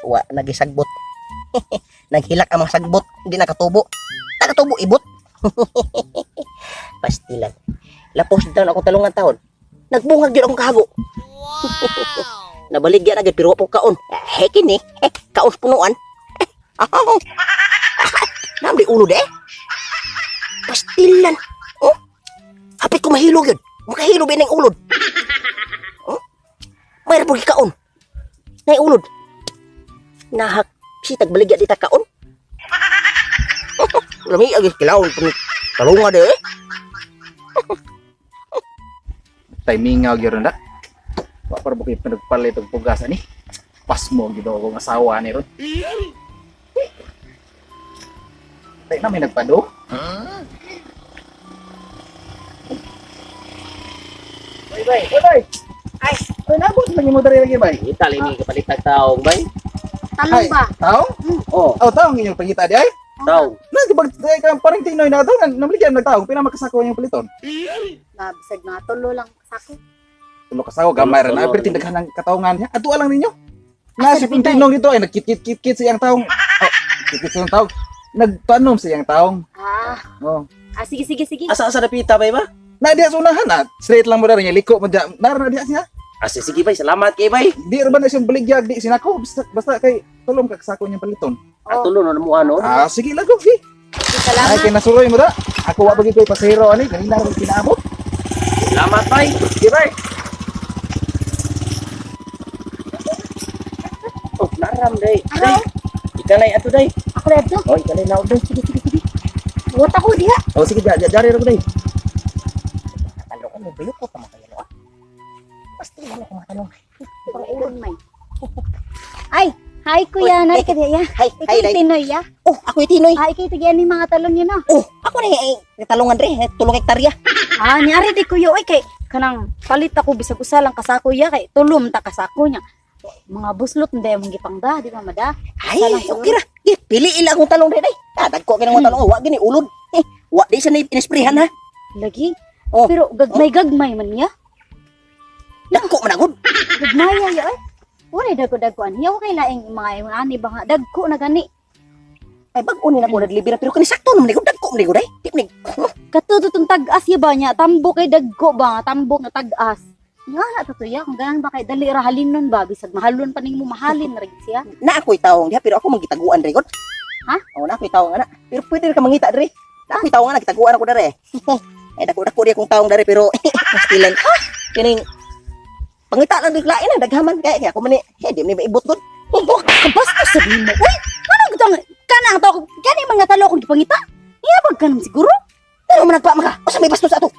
Wa nagisagbot. Naghilak ang mga sagbot, hindi nakatubo. Nakatubo ibot. Pastilan. Lapos daw ako talungan taon. Nagbungag gyud akong kahago. Nabaligyan agad pero po kaon. Hekin eh. Kaos punuan. Namdi ulo de. Pastilan. Oh. Hapit ko mahilo yun. Makahilo ba ng ulod? Oh. Mayroon po kaon. Nay ulod. Nahak sitag baligya dita kaon. Lami agad kilaon talunga de. Timingaw gyud na. Wa para bukid nagpalit og pugasan ni. Pas mo gid ako ng asawa ni ron. Tay na may nagpado. Bay. Ay, nabot man mo diri lagi bay. Itali ni kapalit tag taong bay. Talong ba? Taong? Oh, Taong inyong pangita di ay. taong. Nagibag parang tinoy na taong nabligyan nagtaong pinamakasako yung paliton. Nabisag na tulo lang sako. Tulo kasako gamay ra na everything daghan ng kataongan niya. Ato lang ninyo. Na si Pintinong dito ay nagkit-kit siyang taong. Kit siyang taong. Nagtanom siyang taong. Oh. Sige. Asa napita bay ba? Na diya sunahan na. Straight lang mo na niya liko mo diya. Nara na diya siya. Sige bay, salamat kay bay. Di ra ba na siyang baligyag di sinako basta kay tulong ka kasako niyang paliton. Tulo na mo ano. Sige lago sige. Ay Salamat. kay nasuroy mo da. Ako wa bagi koy pasahero ani kanina ra pinaabot. Salamat bay. Sige bay. Oh, naram day. Ano? Ikalay ato day. Ako dito. Oh, ikalay na day. Sige. Buot ako diha. Oh sige jari ra ko day. Talo ka mo bilo ko pa makayalo. Pasti wala ko matanong. Pang ulon may. Ay, hi kuya, nari ka diya. Hi, Ikaw tinoy ya. Oh, ako yung tinoy. Ay, ikaw tigyan ni mga talon yun ah. Oh, ako na talungan re, 3 hektarya. Nyari di kuya oy kay kanang palit ako bisag usa lang kasako ya kay tulom ta kasako niya. Mga buslot hindi mong gipangda, di ba mada? Ay, okay ra. Pili ila akong talong re day. Dagko kinang mga talong, wa gini ulod. Wa di sa inisprehan ha. Lagi. Oh. Pero gagmay man niya. Dagko man agud. Gagmay ya oy. Wala dagko-dagkoan. Yaw kay laing mga ani ba nga dagko na gani. Ay bag-unin ako nadlibira pero kani sakto naman ko dagko man ko day. Tipnig. Katututong tag-as ya ba niya? Tambok kay dagko ba nga? Tambok na tag-as. Nga na tatuya, kung ganun ba kay dali ra halin nun ba? Bisag mahalon pa ning mo mahalin na rin siya. Na ako'y tawong diha pero ako mangitaguan re gud. Ha? Oh, na ako'y tawong ana. Pero pwede ka mangita diri. Na ako'y tawong ana kitaguan ako dere. Dako di akong tawong dere pero pastilan. Kining pangita lang diklain na daghaman kay ako man ni di man maibot gud. Bok, kabasta sabihin mo. Uy, ano gutang kanang to? Kani mga talo kong gipangita? Iyabag ka naman siguro. Pero man nagpa maka. Usa may bastos ato.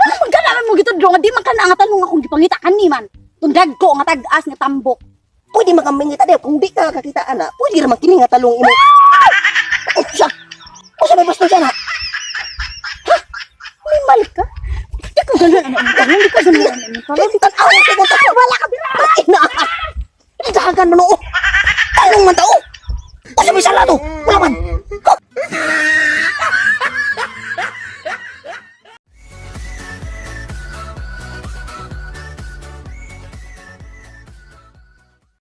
Ano magkanaman mo gito dro nga di man kana nga tanong akong gipangita kani man. Tundag ko nga tag-as nga tambok. Pwede makamingita dere kung di ka kakita ana. Pwede ra makini nga talong imo. Usa may bastos ana. May malik ka? Di ko ganun ano ang tanong, di ko ganun ano ang tanong. Tan-aw ko ta. Wala ka bira. Ina. Dagan mo no. Talong man tao. Usa may sala to. Wala man.